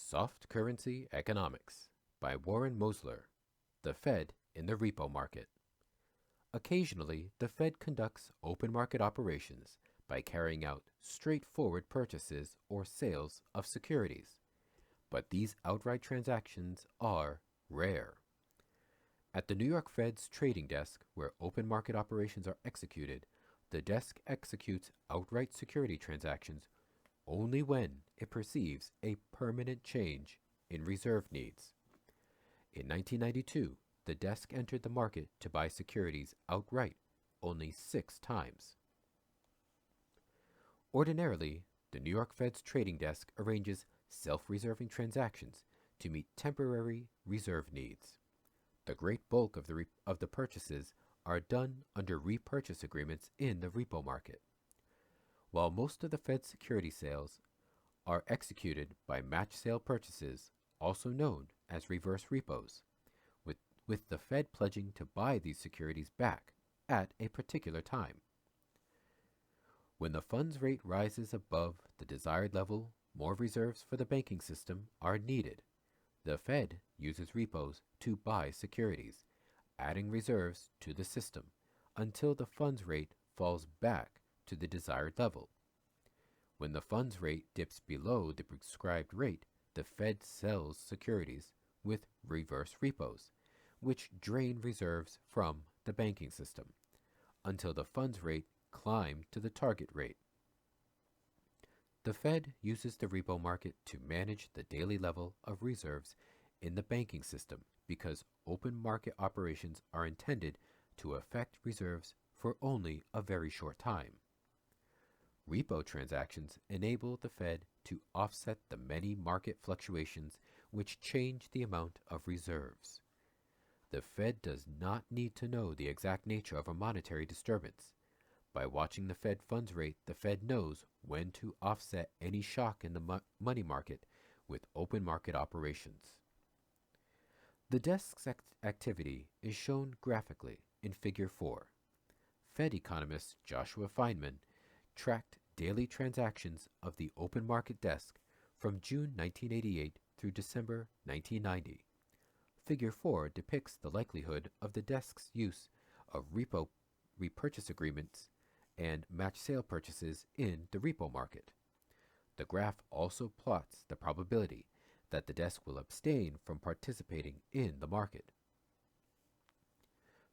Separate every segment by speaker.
Speaker 1: Soft Currency Economics by Warren Mosler, The Fed in the Repo Market. Occasionally, the Fed conducts open market operations by carrying out straightforward purchases or sales of securities, but these outright transactions are rare. At the New York Fed's trading desk, where open market operations are executed, the desk executes outright security transactions only when it perceives a permanent change in reserve needs. In 1992, the desk entered the market to buy securities outright only 6 times. Ordinarily, the New York Fed's trading desk arranges self-reserving transactions to meet temporary reserve needs. The great bulk of the purchases are done under repurchase agreements in the repo market. While most of the Fed's security sales are executed by match sale purchases, also known as reverse repos, with the Fed pledging to buy these securities back at a particular time. When the funds rate rises above the desired level, more reserves for the banking system are needed. The Fed uses repos to buy securities, adding reserves to the system until the funds rate falls back to the desired level. When the funds rate dips below the prescribed rate, the Fed sells securities with reverse repos, which drain reserves from the banking system until the funds rate climbs to the target rate. The Fed uses the repo market to manage the daily level of reserves in the banking system because open market operations are intended to affect reserves for only a very short time. Repo transactions enable the Fed to offset the many market fluctuations which change the amount of reserves. The Fed does not need to know the exact nature of a monetary disturbance. By watching the Fed funds rate, the Fed knows when to offset any shock in the money market with open market operations. The desk's activity is shown graphically in Figure 4. Fed economist Joshua Feynman tracked daily transactions of the open market desk from June 1988 through December 1990. Figure 4 depicts the likelihood of the desk's use of repo repurchase agreements and match sale purchases in the repo market. The graph also plots the probability that the desk will abstain from participating in the market.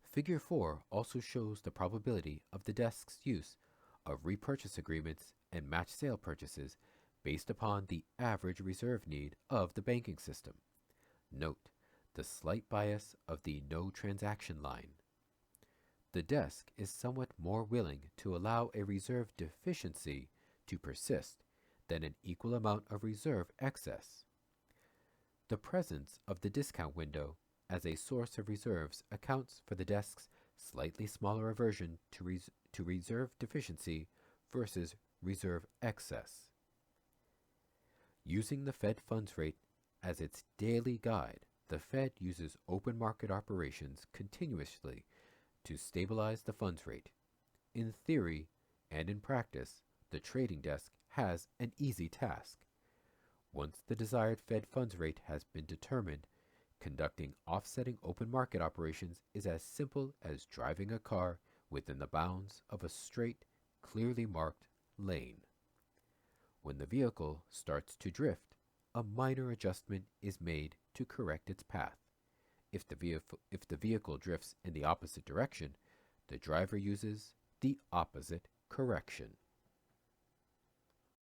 Speaker 1: Figure 4 also shows the probability of the desk's use of repurchase agreements and match sale purchases based upon the average reserve need of the banking system. Note the slight bias of the no transaction line. The desk is somewhat more willing to allow a reserve deficiency to persist than an equal amount of reserve excess. The presence of the discount window as a source of reserves accounts for the desk's slightly smaller aversion to reserve deficiency versus reserve excess. Using the Fed funds rate as its daily guide, the Fed uses open market operations continuously to stabilize the funds rate. In theory and in practice, the trading desk has an easy task. Once the desired Fed funds rate has been determined, conducting offsetting open market operations is as simple as driving a car within the bounds of a straight, clearly marked lane. When the vehicle starts to drift, a minor adjustment is made to correct its path. If the vehicle drifts in the opposite direction, the driver uses the opposite correction.